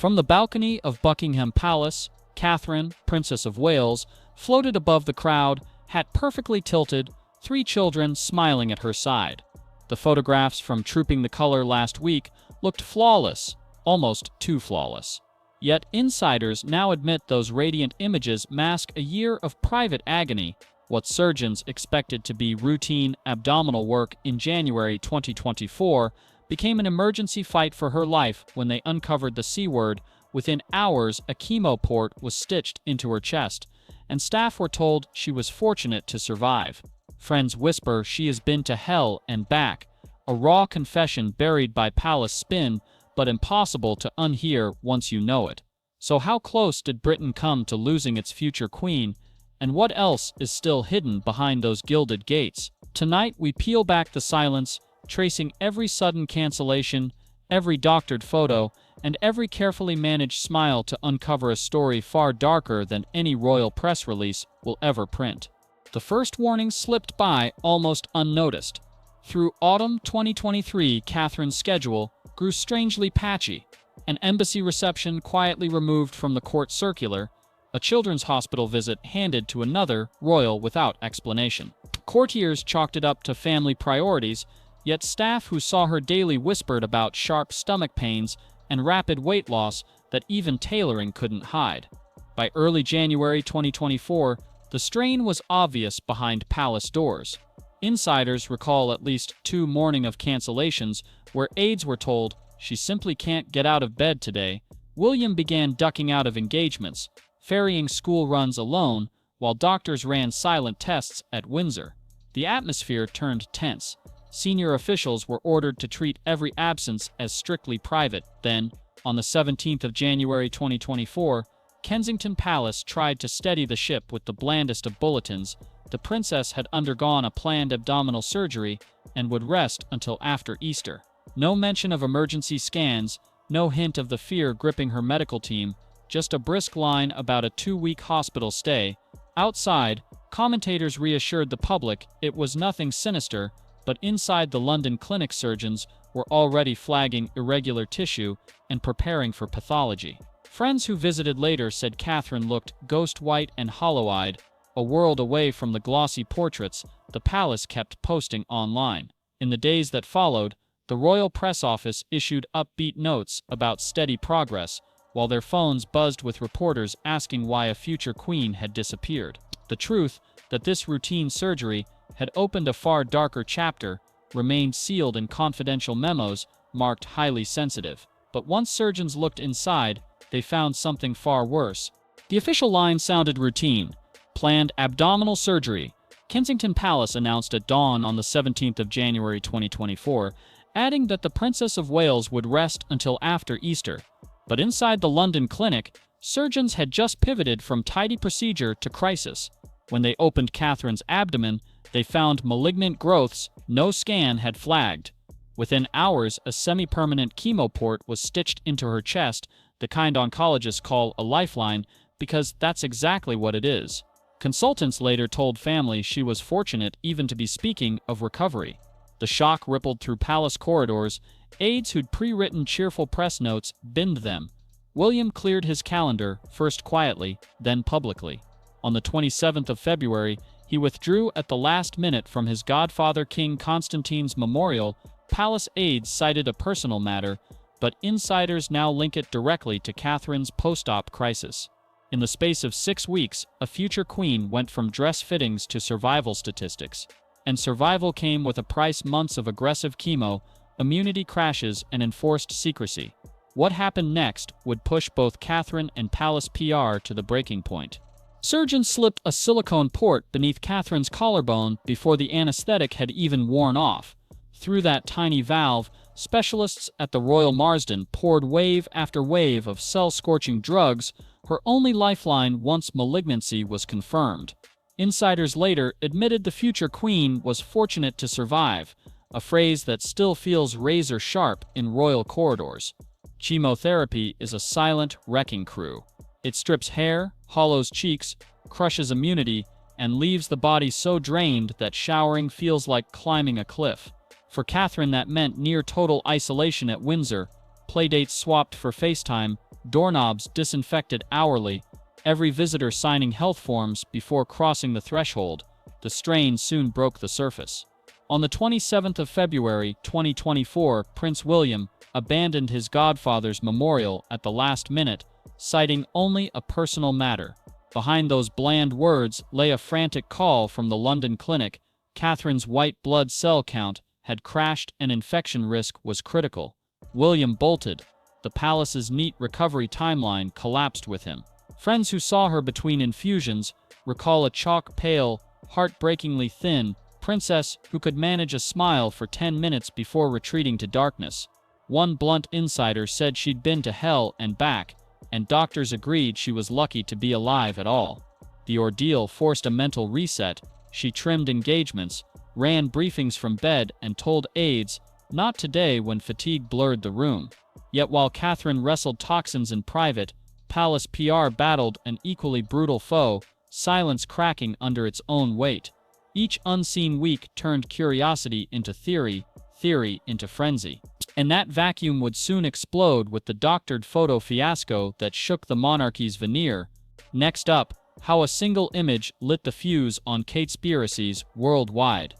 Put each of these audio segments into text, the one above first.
From the balcony of Buckingham Palace, Catherine, Princess of Wales, floated above the crowd, hat perfectly tilted, three children smiling at her side. The photographs from Trooping the Color last week looked flawless, almost too flawless. Yet insiders now admit those radiant images mask a year of private agony. What surgeons expected to be routine abdominal work in January 2024 became an emergency fight for her life when they uncovered the C word. Within hours, a chemo port was stitched into her chest, and staff were told she was fortunate to survive. Friends whisper she has been to hell and back, a raw confession buried by palace spin, but impossible to unhear once you know it. So how close did Britain come to losing its future queen, and what else is still hidden behind those gilded gates? Tonight we peel back the silence, tracing every sudden cancellation, every doctored photo, and every carefully managed smile to uncover a story far darker than any royal press release will ever print. The first warnings slipped by almost unnoticed. Through autumn 2023, Catherine's schedule grew strangely patchy. An embassy reception quietly removed from the court circular, a children's hospital visit handed to another royal without explanation. Courtiers chalked it up to family priorities, yet staff who saw her daily whispered about sharp stomach pains and rapid weight loss that even tailoring couldn't hide. By early January 2024, the strain was obvious behind palace doors. Insiders recall at least 2 mornings of cancellations where aides were told she simply can't get out of bed today. William began ducking out of engagements, ferrying school runs alone, while doctors ran silent tests at Windsor. The atmosphere turned tense. Senior officials were ordered to treat every absence as strictly private. Then, on the 17th of January 2024, Kensington Palace tried to steady the ship with the blandest of bulletins. The princess had undergone a planned abdominal surgery and would rest until after Easter. No mention of emergency scans, no hint of the fear gripping her medical team, just a brisk line about a 2-week hospital stay. Outside, commentators reassured the public it was nothing sinister, but inside the London clinic surgeons were already flagging irregular tissue and preparing for pathology. Friends who visited later said Catherine looked ghost-white and hollow-eyed, a world away from the glossy portraits the palace kept posting online. In the days that followed, the royal press office issued upbeat notes about steady progress, while their phones buzzed with reporters asking why a future queen had disappeared. The truth, that this routine surgery had opened a far darker chapter, remained sealed in confidential memos marked highly sensitive. But once surgeons looked inside, they found something far worse. The official line sounded routine: planned abdominal surgery. Kensington Palace announced at dawn on the 17th of January 2024, adding that the Princess of Wales would rest until after Easter. But inside the London clinic, surgeons had just pivoted from tidy procedure to crisis. When they opened Catherine's abdomen, they found malignant growths no scan had flagged. Within hours, a semi-permanent chemo port was stitched into her chest, the kind oncologists call a lifeline, because that's exactly what it is. Consultants later told family she was fortunate even to be speaking of recovery. The shock rippled through palace corridors. Aides who'd pre-written cheerful press notes binned them. William cleared his calendar, first quietly, then publicly. On the 27th of February, he withdrew at the last minute from his godfather King Constantine's memorial. Palace aides cited a personal matter, but insiders now link it directly to Catherine's post-op crisis. In the space of 6 weeks, a future queen went from dress fittings to survival statistics. And survival came with a price: months of aggressive chemo, immunity crashes, and enforced secrecy. What happened next would push both Catherine and palace PR to the breaking point. Surgeons slipped a silicone port beneath Catherine's collarbone before the anesthetic had even worn off. Through that tiny valve, specialists at the Royal Marsden poured wave after wave of cell-scorching drugs, her only lifeline once malignancy was confirmed. Insiders later admitted the future queen was fortunate to survive, a phrase that still feels razor-sharp in royal corridors. Chemotherapy is a silent wrecking crew. It strips hair, hollows cheeks, crushes immunity, and leaves the body so drained that showering feels like climbing a cliff. For Catherine, that meant near total isolation at Windsor, playdates swapped for FaceTime, doorknobs disinfected hourly, every visitor signing health forms before crossing the threshold. The strain soon broke the surface. On the 27th of February, 2024, Prince William abandoned his godfather's memorial at the last minute, citing only a personal matter. Behind those bland words lay a frantic call from the London clinic. Catherine's white blood cell count had crashed and infection risk was critical. William bolted. The palace's neat recovery timeline collapsed with him. Friends who saw her between infusions recall a chalk-pale, heartbreakingly thin princess who could manage a smile for 10 minutes before retreating to darkness. One blunt insider said she'd been to hell and back, and doctors agreed she was lucky to be alive at all. The ordeal forced a mental reset. She trimmed engagements, ran briefings from bed, and told aides, "Not today," when fatigue blurred the room. Yet while Catherine wrestled toxins in private, palace PR battled an equally brutal foe, silence cracking under its own weight. Each unseen week turned curiosity into theory, theory into frenzy. And that vacuum would soon explode with the doctored photo fiasco that shook the monarchy's veneer. Next up, how a single image lit the fuse on Catespiracies worldwide.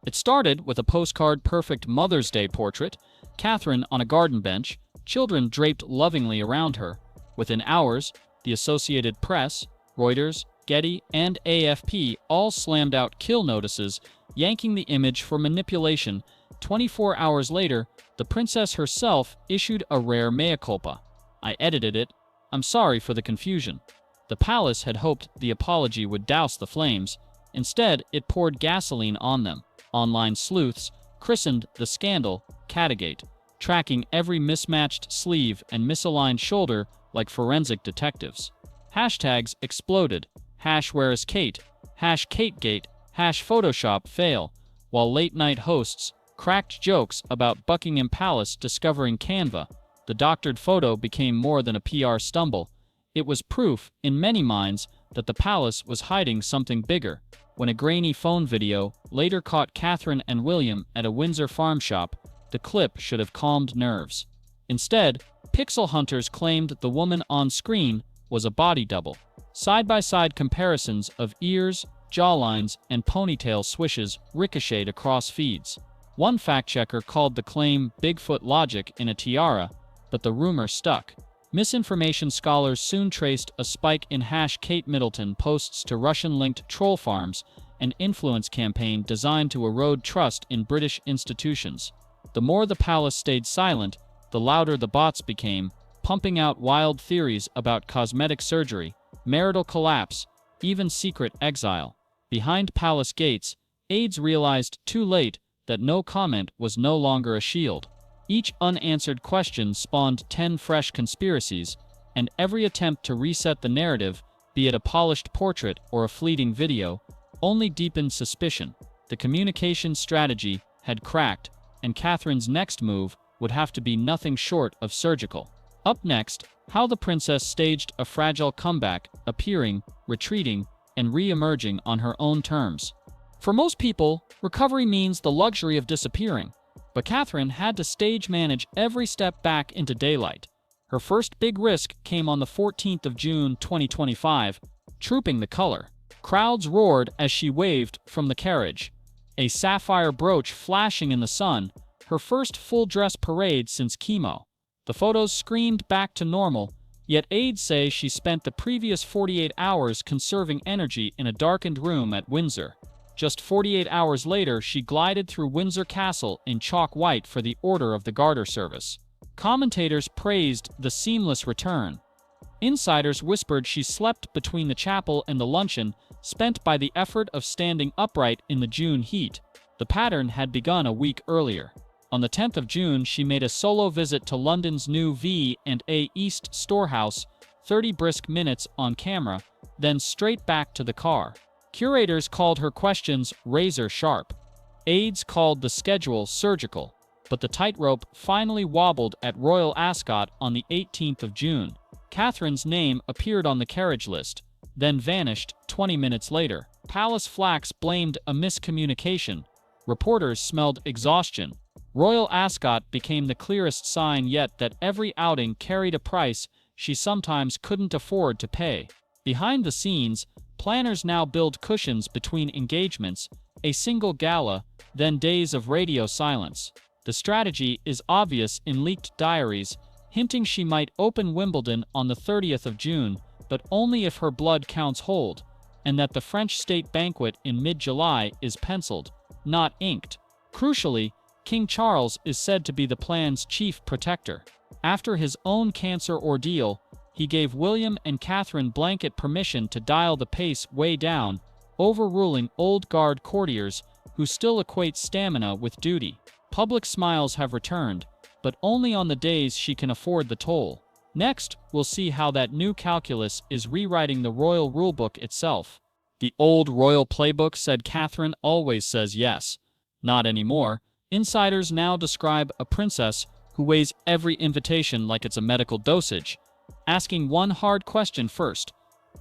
It started with a postcard-perfect Mother's Day portrait, Catherine on a garden bench, children draped lovingly around her. Within hours, the Associated Press, Reuters, Getty, and AFP all slammed out kill notices, yanking the image for manipulation. 24 hours later, the princess herself issued a rare mea culpa. "I edited it. I'm sorry for the confusion." The palace had hoped the apology would douse the flames. Instead, it poured gasoline on them. Online sleuths christened the scandal Catagate, tracking every mismatched sleeve and misaligned shoulder like forensic detectives. Hashtags exploded. #WhereIsKate, #KateGate, #Photoshop fail, while late-night hosts cracked jokes about Buckingham Palace discovering Canva. The doctored photo became more than a PR stumble. It was proof, in many minds, that the palace was hiding something bigger. When a grainy phone video later caught Catherine and William at a Windsor farm shop, the clip should have calmed nerves. Instead, pixel hunters claimed the woman on screen was a body double. Side-by-side comparisons of ears, jawlines, and ponytail swishes ricocheted across feeds. One fact-checker called the claim Bigfoot logic in a tiara, but the rumor stuck. Misinformation scholars soon traced a spike in #Kate Middleton posts to Russian-linked troll farms, an influence campaign designed to erode trust in British institutions. The more the palace stayed silent, the louder the bots became, pumping out wild theories about cosmetic surgery, marital collapse, even secret exile. Behind palace gates, aides realized too late that no comment was no longer a shield. Each unanswered question spawned 10 fresh conspiracies, and every attempt to reset the narrative, be it a polished portrait or a fleeting video, only deepened suspicion. The communication strategy had cracked, and Catherine's next move would have to be nothing short of surgical. Up next, how the princess staged a fragile comeback, appearing, retreating, and re-emerging on her own terms. For most people, recovery means the luxury of disappearing, but Catherine had to stage manage every step back into daylight. Her first big risk came on the 14th of June 2025, trooping the color. Crowds roared as she waved from the carriage, a sapphire brooch flashing in the sun, her first full-dress parade since chemo. The photos screamed back to normal, yet aides say she spent the previous 48 hours conserving energy in a darkened room at Windsor. Just 48 hours later, she glided through Windsor Castle in chalk white for the Order of the Garter service. Commentators praised the seamless return. Insiders whispered she slept between the chapel and the luncheon, spent by the effort of standing upright in the June heat. The pattern had begun a week earlier. On the 10th of June, she made a solo visit to London's new V&A East storehouse, 30 brisk minutes on camera, then straight back to the car. Curators called her questions razor-sharp. Aides called the schedule surgical. But the tightrope finally wobbled at Royal Ascot on the 18th of June. Catherine's name appeared on the carriage list, then vanished 20 minutes later. Palace flacks blamed a miscommunication. Reporters smelled exhaustion. Royal Ascot became the clearest sign yet that every outing carried a price. she sometimes couldn't afford to pay. Behind the scenes, planners now build cushions between engagements, a single gala, then days of radio silence. The strategy is obvious in leaked diaries, hinting she might open Wimbledon on the 30th of June, but only if her blood counts hold, and that the French state banquet in mid-July is penciled, not inked. Crucially, King Charles is said to be the plan's chief protector. After his own cancer ordeal, he gave William and Catherine blanket permission to dial the pace way down, overruling old guard courtiers who still equate stamina with duty. Public smiles have returned, but only on the days she can afford the toll. Next, we'll see how that new calculus is rewriting the royal rulebook itself. The old royal playbook said Catherine always says yes. Not anymore. Insiders now describe a princess who weighs every invitation like it's a medical dosage, asking one hard question first.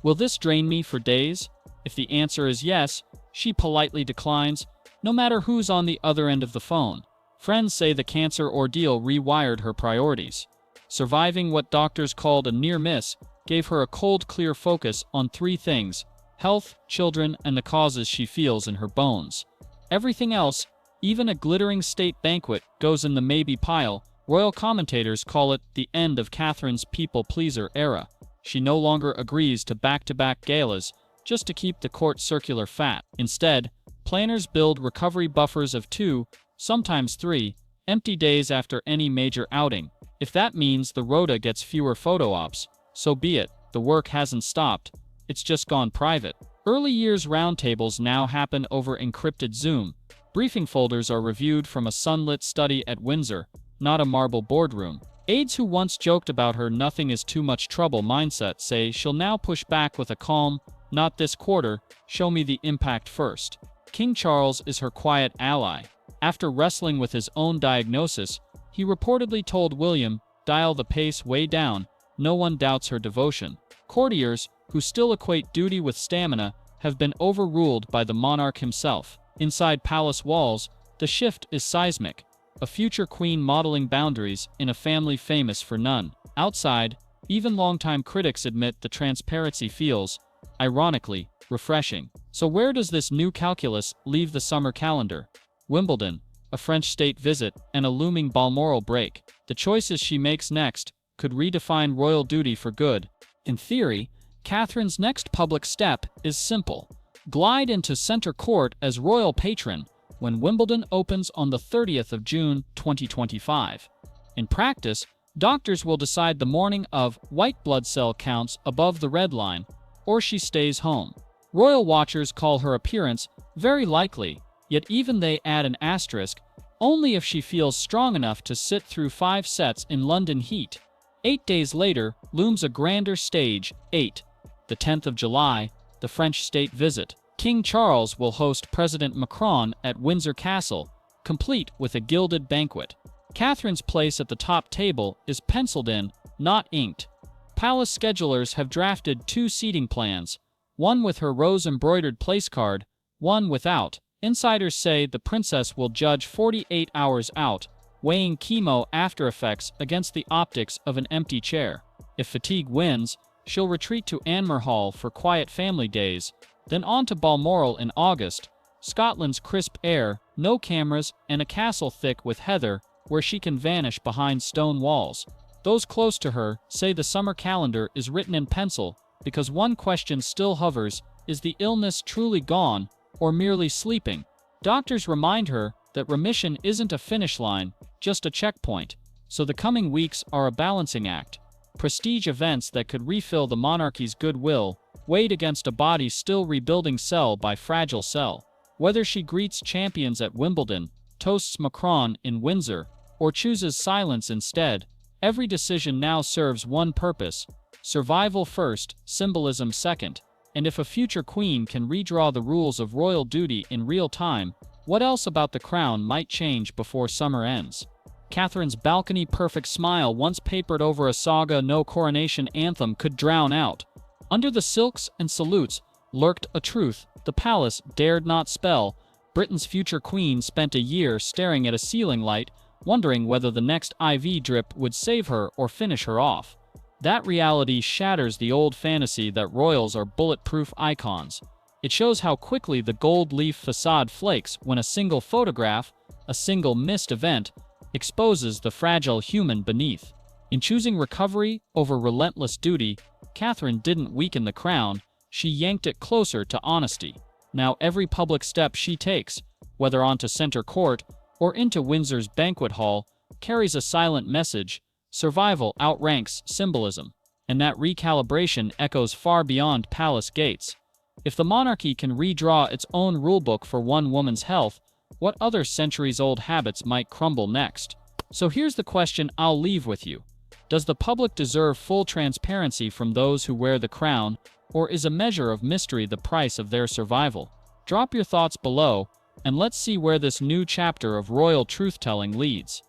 Will this drain me for days? If the answer is yes, she politely declines, no matter who's on the other end of the phone. Friends say the cancer ordeal rewired her priorities. Surviving what doctors called a near miss gave her a cold, clear focus on three things: health, children, and the causes she feels in her bones. Everything else, even a glittering state banquet, goes in the maybe pile. Royal commentators call it the end of Catherine's people-pleaser era. She no longer agrees to back-to-back galas just to keep the court circular fat. Instead, planners build recovery buffers of 2, sometimes 3, empty days after any major outing. If that means the rota gets fewer photo ops, so be it. The work hasn't stopped, it's just gone private. Early years roundtables now happen over encrypted Zoom. Briefing folders are reviewed from a sunlit study at Windsor, not a marble boardroom. Aides who once joked about her nothing is too much trouble mindset say she'll now push back with a calm, not this quarter, show me the impact first. King Charles is her quiet ally. After wrestling with his own diagnosis, he reportedly told William, dial the pace way down, no one doubts her devotion. Courtiers, who still equate duty with stamina, have been overruled by the monarch himself. Inside palace walls, the shift is seismic, a future queen modeling boundaries in a family famous for none. Outside, even longtime critics admit the transparency feels, ironically, refreshing. So where does this new calculus leave the summer calendar? Wimbledon, a French state visit, and a looming Balmoral break. The choices she makes next could redefine royal duty for good. In theory, Catherine's next public step is simple: glide into center court as royal patron when Wimbledon opens on the 30th of June 2025. In practice, doctors will decide the morning of white blood cell counts above the red line, or she stays home. Royal watchers call her appearance very likely, yet even they add an asterisk, only if she feels strong enough to sit through 5 sets in London heat. 8 days later looms a grander stage. 8. The 10th of July, the French state visit. King Charles will host President Macron at Windsor Castle, complete with a gilded banquet. Catherine's place at the top table is penciled in, not inked. Palace schedulers have drafted 2 seating plans, one with her rose-embroidered place card, one without. Insiders say the princess will judge 48 hours out, weighing chemo after effects against the optics of an empty chair. If fatigue wins, she'll retreat to Anmer Hall for quiet family days, then on to Balmoral in August, Scotland's crisp air, no cameras, and a castle thick with heather where she can vanish behind stone walls. Those close to her say the summer calendar is written in pencil because one question still hovers: is the illness truly gone or merely sleeping? Doctors remind her that remission isn't a finish line, just a checkpoint, so the coming weeks are a balancing act. Prestige events that could refill the monarchy's goodwill, weighed against a body still rebuilding cell by fragile cell. Whether she greets champions at Wimbledon, toasts Macron in Windsor, or chooses silence instead, every decision now serves one purpose: survival first, symbolism second. And if a future queen can redraw the rules of royal duty in real time, what else about the crown might change before summer ends? Catherine's balcony-perfect smile, once papered over a saga no coronation anthem could drown out. Under the silks and salutes lurked a truth the palace dared not spell. Britain's future queen spent a year staring at a ceiling light, wondering whether the next IV drip would save her or finish her off. That reality shatters the old fantasy that royals are bulletproof icons. It shows how quickly the gold leaf facade flakes when a single photograph, a single missed event, exposes the fragile human beneath. In choosing recovery over relentless duty, Catherine didn't weaken the crown, she yanked it closer to honesty. Now every public step she takes, whether onto center court or into Windsor's banquet hall, carries a silent message: survival outranks symbolism. And that recalibration echoes far beyond palace gates. If the monarchy can redraw its own rulebook for one woman's health, what other centuries-old habits might crumble next? So here's the question I'll leave with you. Does the public deserve full transparency from those who wear the crown, or is a measure of mystery the price of their survival? Drop your thoughts below, and let's see where this new chapter of royal truth-telling leads.